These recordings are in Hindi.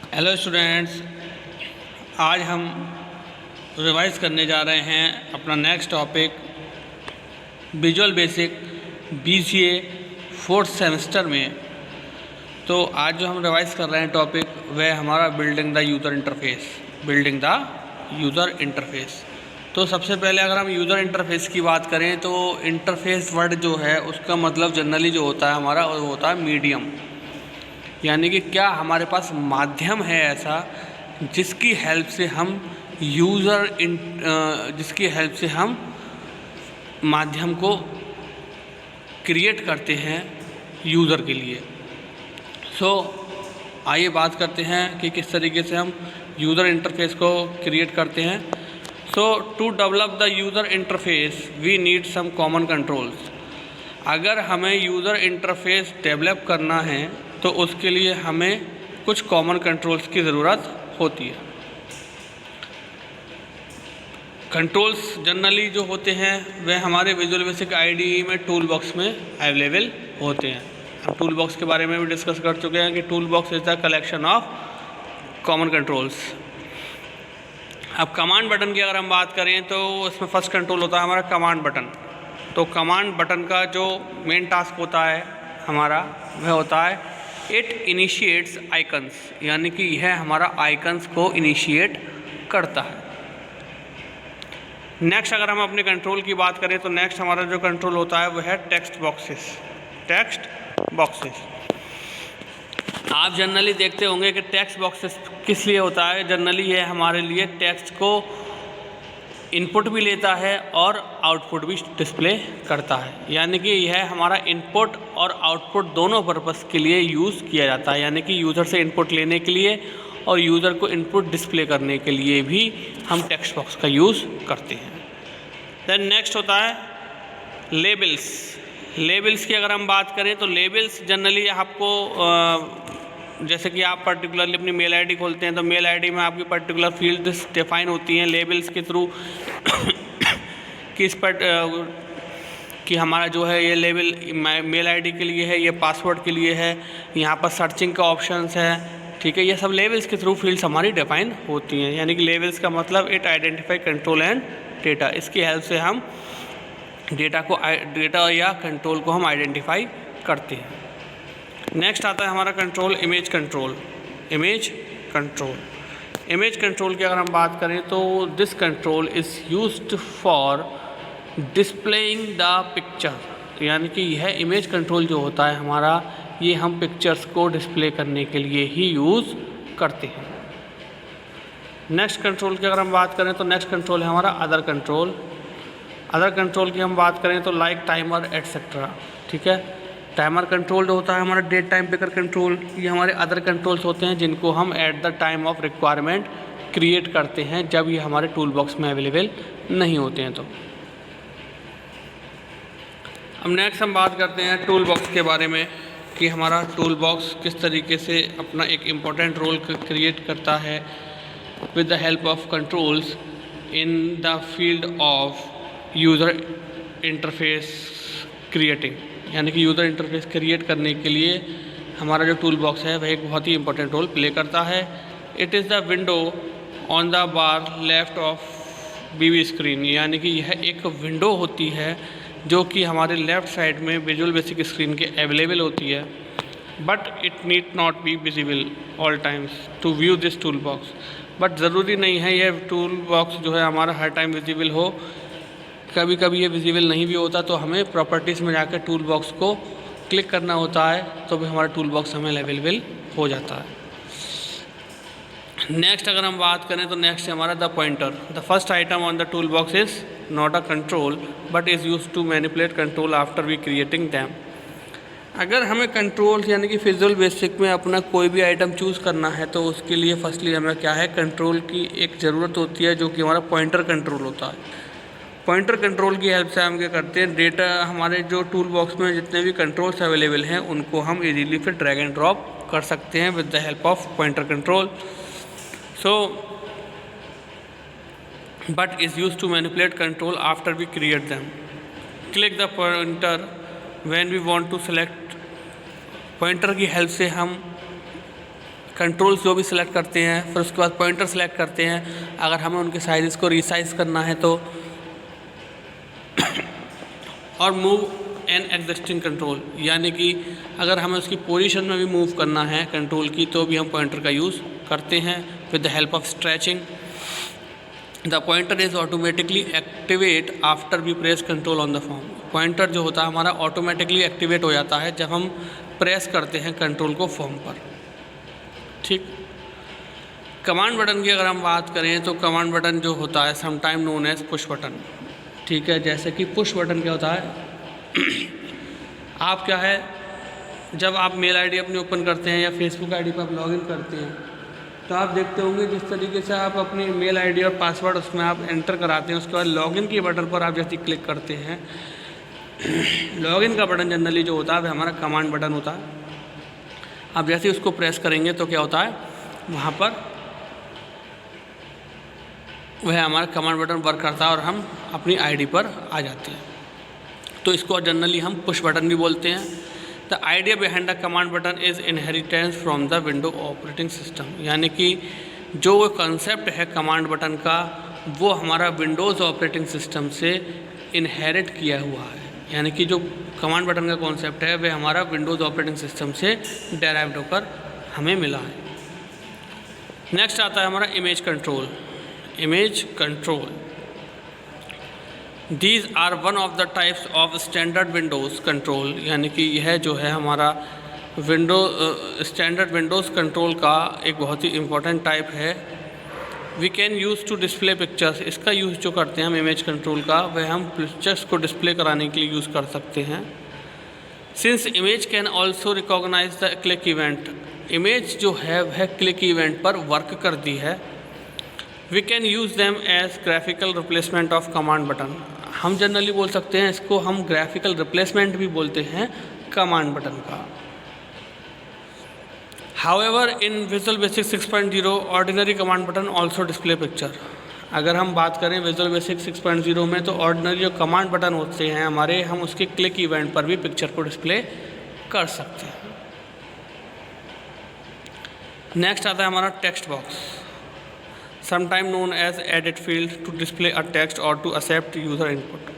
हेलो स्टूडेंट्स, आज हम रिवाइज करने जा रहे हैं अपना next topic visual basic BCA fourth semester में। तो आज जो हम रिवाइज कर रहे हैं टॉपिक वह हमारा बिल्डिंग द यूज़र इंटरफेस। तो सबसे पहले अगर हम यूज़र इंटरफेस की बात करें तो इंटरफेस वर्ड जो है उसका मतलब जनरली जो होता है हमारा वो होता है मीडियम, यानी कि क्या हमारे पास माध्यम है ऐसा जिसकी हेल्प से हम माध्यम को क्रिएट करते हैं यूज़र के लिए। आइए बात करते हैं कि किस तरीके से हम यूज़र इंटरफेस को क्रिएट करते हैं। To develop the user interface we need some common controls. अगर हमें यूज़र इंटरफेस डेवलप करना है तो उसके लिए हमें कुछ कॉमन कंट्रोल्स की ज़रूरत होती है। कंट्रोल्स जनरली जो होते हैं वह हमारे विजुअल बेसिक आईडीई में टूल बॉक्स में अवेलेबल होते हैं। हम टूल बॉक्स के बारे में भी डिस्कस कर चुके हैं कि tool box is the collection of common controls. अब कमांड बटन की अगर हम बात करें तो इसमें फर्स्ट कंट्रोल होता है हमारा कमांड बटन। तो कमांड बटन का जो मेन टास्क होता है हमारा वह होता है इट इनिशिएट्स आइकन्स, यानी कि यह हमारा आइकन्स को इनिशिएट करता है। नेक्स्ट अगर हम अपने कंट्रोल की बात करें तो नेक्स्ट हमारा जो कंट्रोल होता है वह है टेक्स्ट बॉक्सेस। आप जनरली देखते होंगे कि टेक्स्ट बॉक्सेस किस लिए होता है। जनरली यह हमारे लिए टेक्स्ट को इनपुट भी लेता है और आउटपुट भी डिस्प्ले करता है, यानी कि यह हमारा इनपुट और आउटपुट दोनों पर्पस के लिए यूज़ किया जाता है, यानी कि यूज़र से इनपुट लेने के लिए और यूज़र को इनपुट डिस्प्ले करने के लिए भी हम टेक्स्ट बॉक्स का यूज़ करते हैं। देन नेक्स्ट होता है लेबल्स की अगर हम बात करें तो लेबल्स जनरली आपको जैसे कि आप पर्टिकुलरली अपनी मेल आईडी खोलते हैं तो मेल आईडी में आपकी पर्टिकुलर फील्ड्स डिफाइन होती हैं लेबल्स के थ्रू कि हमारा जो है ये लेबल मेल आईडी के लिए है, ये पासवर्ड के लिए है, यहाँ पर सर्चिंग का ऑप्शंस है, ठीक है। ये सब लेबल्स के थ्रू फील्ड्स हमारी डिफाइन होती हैं, यानी कि लेबल्स का मतलब it identify control and data. इसकी हेल्प से हम डेटा या कंट्रोल को हम आइडेंटिफाई करते हैं। नेक्स्ट आता है हमारा कंट्रोल इमेज कंट्रोल की अगर हम बात करें तो this control is used for displaying the picture, यानी कि यह इमेज कंट्रोल जो होता है हमारा ये हम पिक्चर्स को डिस्प्ले करने के लिए ही यूज़ करते हैं। नेक्स्ट कंट्रोल की अगर हम बात करें तो नेक्स्ट कंट्रोल है हमारा अदर कंट्रोल की हम बात करें तो लाइक टाइमर एटसेट्रा, ठीक है। टाइमर कंट्रोल जो होता है हमारा डेट टाइम पिकर कंट्रोल, ये हमारे अदर कंट्रोल्स होते हैं जिनको हम at the time of requirement create करते हैं जब ये हमारे टूल बॉक्स में अवेलेबल नहीं होते हैं। तो अब नेक्स्ट हम बात करते हैं टूल बॉक्स के बारे में कि हमारा टूल बॉक्स किस तरीके से अपना एक इम्पॉर्टेंट रोल क्रिएट करता है with the help of controls in the field of user interface creating, यानी कि यूज़र इंटरफेस क्रिएट करने के लिए हमारा जो टूल बॉक्स है वह एक बहुत ही इंपॉर्टेंट रोल प्ले करता है। It is the window on the bar left of बीवी स्क्रीन, यानी कि यह एक विंडो होती है जो कि हमारे लेफ़्ट साइड में विजुअल बेसिक स्क्रीन के अवेलेबल होती है, but it need not be visible all times to view this tool box. But ज़रूरी नहीं है यह टूल बॉक्स जो है हमारा हर टाइम विजिबल हो, कभी कभी ये विजिबल नहीं भी होता तो हमें प्रॉपर्टीज़ में जाकर टूल बॉक्स को क्लिक करना होता है तो भी हमारा टूल बॉक्स हमें अवेलेबल हो जाता है। नेक्स्ट अगर हम बात करें तो नेक्स्ट है हमारा the pointer. The first item on the tool box is not a control but is use to manipulate control after we creating them. अगर हमें कंट्रोल यानी कि विजुअल बेसिक में अपना कोई भी आइटम चूज़ करना है तो उसके लिए फर्स्टली हमें क्या है कंट्रोल की एक ज़रूरत होती है जो कि हमारा पॉइंटर कंट्रोल होता है। पॉइंटर कंट्रोल की हेल्प से हम क्या करते हैं डेटा हमारे जो टूल बॉक्स में जितने भी कंट्रोल्स अवेलेबल हैं उनको हम इजीली फिर ड्रैग एंड ड्रॉप कर सकते हैं with the help of pointer control. But is use to manipulate control after we create them. Click the pointer when we want to select. Pointer की हेल्प से हम कंट्रोल्स जो भी सिलेक्ट करते हैं, फिर उसके बाद पॉइंटर सेलेक्ट करते हैं अगर हमें उनके साइज़ को रिसाइज करना है तो, और मूव एन एग्जिस्टिंग कंट्रोल, यानी कि अगर हमें उसकी पोजीशन में भी मूव करना है कंट्रोल की तो भी हम पॉइंटर का यूज़ करते हैं with the help of stretching. The pointer is automatically activate after we press control on the form. Pointer जो होता है हमारा ऑटोमेटिकली एक्टिवेट हो जाता है जब हम प्रेस करते हैं कंट्रोल को फॉर्म पर। ठीक, कमांड बटन की अगर हम बात करें तो कमांड बटन जो होता है sometime known as push button. ठीक है, जैसे कि पुश बटन क्या होता है, आप क्या है जब आप मेल आईडी अपनी ओपन करते हैं या फेसबुक आईडी पर आप लॉगिन करते हैं तो आप देखते होंगे जिस तरीके से आप अपनी मेल आईडी और पासवर्ड उसमें आप एंटर कराते हैं, उसके बाद लॉगिन के बटन पर आप जैसे क्लिक करते हैं, लॉगिन का बटन जनरली जो होता है वह हमारा कमांड बटन होता है। आप जैसे ही उसको प्रेस करेंगे तो क्या होता है, वहाँ पर वह हमारा कमांड बटन वर्क करता है और हम अपनी आईडी पर आ जाते हैं। तो इसको जनरली हम पुश बटन भी बोलते हैं। The idea behind the command button is inheritance from the window operating system, यानी कि जो वो कंसेप्ट है कमांड बटन का वो हमारा विंडोज़ ऑपरेटिंग सिस्टम से इनहेरिट किया हुआ है, यानी कि जो कमांड बटन का कॉन्सेप्ट है वह हमारा विंडोज़ ऑपरेटिंग सिस्टम से डेराइव्ड होकर हमें मिला है। नेक्स्ट आता है हमारा image control. Image control, These are one of the types of standard Windows control, यानी कि यह जो है हमारा स्टैंडर्ड विंडोज़ कंट्रोल का एक बहुत ही इम्पोर्टेंट टाइप है। We can use to display pictures, इसका यूज़ जो करते हैं हम इमेज कंट्रोल का वह हम पिक्चर्स को डिस्प्ले कराने के लिए यूज़ कर सकते हैं। Since image can also recognise the click event, image जो है वह क्लिक इवेंट पर वर्क करती है। We can use them as graphical replacement of command button, हम जनरली बोल सकते हैं इसको हम ग्राफिकल रिप्लेसमेंट भी बोलते हैं कमांड बटन का। हाउएवर इन visual basic 6.0 ordinary command button also display picture, अगर हम बात करें विजुअल बेसिक 6.0 में तो ऑर्डिनरी जो कमांड बटन होते हैं हमारे, हम उसके क्लिक इवेंट पर भी पिक्चर को डिस्प्ले कर सकते हैं। नेक्स्ट आता है हमारा text box, sometimes known as edit field, to display a text or to accept user input।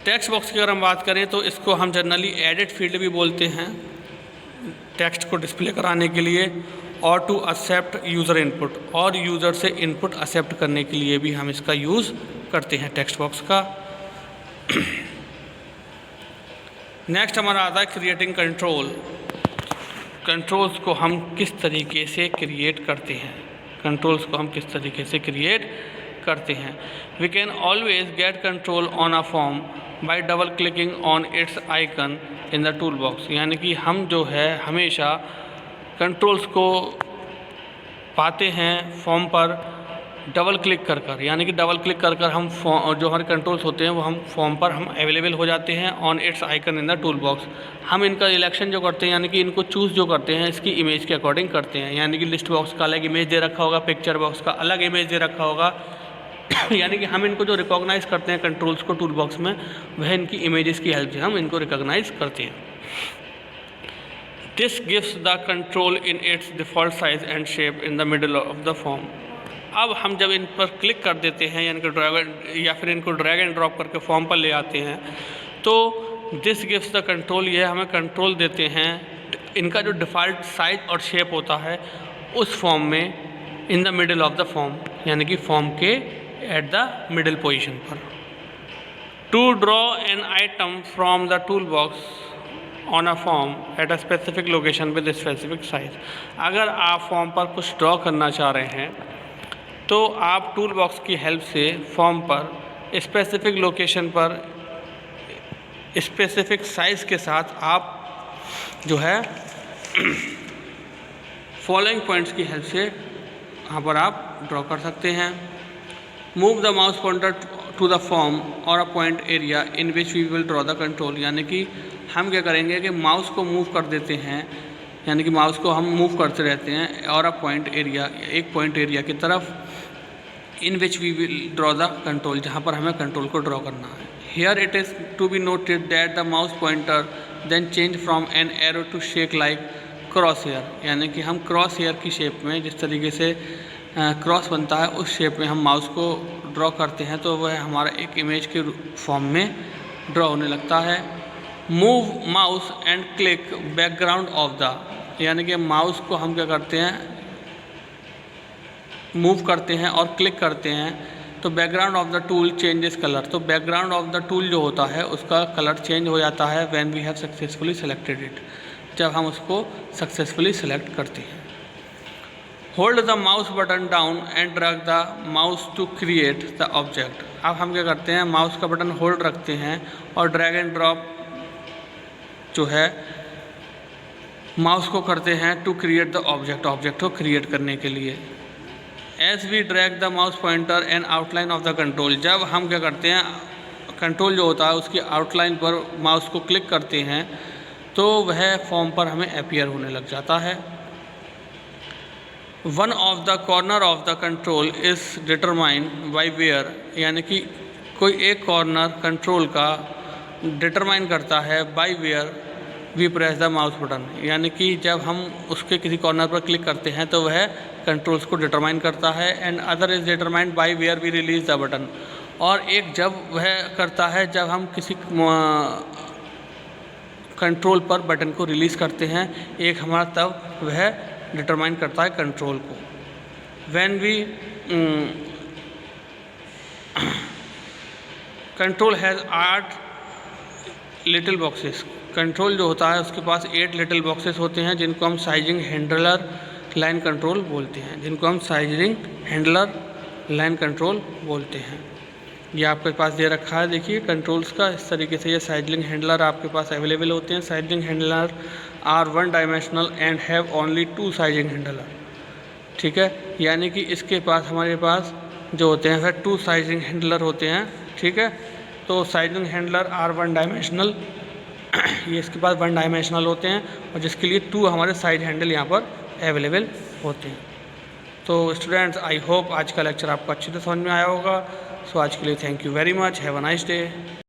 Text box की अगर हम बात करें तो इसको हम जनरली एडिट फील्ड भी बोलते हैं टेक्स्ट को डिस्प्ले कराने के लिए, और टू एक्सेप्ट यूज़र इनपुट, और यूज़र से इनपुट एक्सेप्ट करने के लिए भी हम इसका यूज़ करते हैं टेक्स्ट बॉक्स का। नेक्स्ट हमारा आता है क्रिएटिंग कंट्रोल। कंट्रोल्स को हम किस तरीके से क्रिएट करते हैं, कंट्रोल्स को हम किस तरीके से क्रिएट करते हैं। We can always get control on a form by double clicking on its icon in the tool box, यानी कि हम जो है हमेशा कंट्रोल्स को पाते हैं फॉर्म पर डबल क्लिक कर कर, यानी कि डबल क्लिक कर कर हम जो हमारे कंट्रोल्स होते हैं वो हम फॉर्म पर हम अवेलेबल हो जाते हैं on its icon in the tool box. हम इनका इलेक्शन जो करते हैं, यानी कि इनको चूज़ जो करते हैं इसकी इमेज के अकॉर्डिंग करते हैं, यानी कि लिस्ट बॉक्स का अलग इमेज दे रखा होगा, पिक्चर बॉक्स का अलग इमेज दे रखा होगा यानी कि हम इनको जो रिकॉग्नाइज़ करते हैं कंट्रोल्स को टूल बॉक्स में, वह इनकी इमेजेस की हेल्प से हम इनको रिकॉग्नाइज़ करते हैं। This gives the control in its default size and shape in the middle of the form. अब हम जब इन पर क्लिक कर देते हैं यानी कि ड्रैग या फिर इनको ड्रैग एंड ड्रॉप करके फॉर्म पर ले आते हैं तो दिस गिव्स द कंट्रोल, ये हमें कंट्रोल देते हैं इनका जो डिफ़ॉल्ट साइज और शेप होता है उस फॉर्म में in the middle of the form, यानी कि फॉर्म के एट द मिडल पोजीशन पर। To draw an item from the tool box on a form at a specific location with specific size, अगर आप फॉर्म पर कुछ ड्रॉ करना चाह रहे हैं तो आप टूल बॉक्स की हेल्प से फॉर्म पर स्पेसिफिक लोकेशन पर स्पेसिफिक साइज़ के साथ आप जो है फॉलोइंग पॉइंट्स की हेल्प से यहाँ पर आप ड्रॉ कर सकते हैं। Move the mouse pointer to the form और a point area in which we will draw the control, यानी कि हम क्या करेंगे कि माउस को मूव कर देते हैं, यानी कि माउस को हम मूव करते रहते हैं और अ पॉइंट एरिया, एक पॉइंट एरिया की तरफ, in which we will draw the control, जहाँ पर हमें कंट्रोल को ड्रॉ करना है। Here it is to be noted that the mouse pointer then change from an arrow to shape like crosshair, यानी कि हम क्रॉस हेयर की शेप में जिस तरीके से क्रॉस बनता है उस शेप में हम माउस को ड्रॉ करते हैं तो वह हमारा एक इमेज के फॉर्म में ड्रॉ होने लगता है। Move mouse and click background of the, यानी कि माउस को हम क्या करते हैं, मूव करते हैं और क्लिक करते हैं तो background of the tool changes colour, तो बैकग्राउंड ऑफ द टूल जो होता है उसका कलर चेंज हो जाता है when we have successfully selected it, जब हम उसको सक्सेसफुली सेलेक्ट करते हैं। Hold the mouse button down and drag the mouse to create the object. अब हम क्या करते हैं, माउस का बटन होल्ड रखते हैं और ड्रैग एंड ड्रॉप जो है माउस को करते हैं to create the object, object को क्रिएट करने के लिए। As we drag the mouse pointer and outline of the control, जब हम क्या करते हैं कंट्रोल जो होता है उसकी आउटलाइन पर माउस को क्लिक करते हैं तो वह फॉर्म पर हमें अपीयर होने लग जाता है। One of the corner of the control is determined by where, यानी कि कोई एक कॉर्नर कंट्रोल का डिटरमाइन करता है by where we press the mouse button, यानी कि जब हम उसके किसी कॉर्नर पर क्लिक करते हैं तो वह कंट्रोल्स को डिटरमाइन करता है। And other is determined by where we release the button, और एक जब वह करता है जब हम किसी कंट्रोल पर बटन को रिलीज़ करते हैं, एक हमारा तब वह डिटरमाइन करता है कंट्रोल को। When we control has 8 little boxes, control जो होता है उसके पास 8 लिटिल बॉक्सेस होते हैं जिनको हम साइजिंग हैंडलर लाइन कंट्रोल बोलते हैं, जिनको हम साइजिंग हैंडलर लाइन कंट्रोल बोलते हैं। ये आपके पास दे रखा है, देखिए कंट्रोल्स का इस तरीके से ये साइजिंग हैंडलर आपके पास अवेलेबल होते हैं। Sizing handler are 1 dimensional and have only 2 sizing handler, ठीक है, यानी कि इसके पास हमारे पास जो होते हैं वह 2 साइजिंग हैंडलर होते हैं, ठीक है। तो साइजिंग हैंडलर आर 1 डायमेंशनल, ये इसके पास 1 डायमेंशनल होते हैं और जिसके लिए 2 हमारे साइड हैंडल यहाँ पर अवेलेबल होते हैं। तो स्टूडेंट्स, आई होप आज का लेक्चर आपको अच्छे से समझ में आया होगा। सो आज के लिए thank you very much, have a nice day.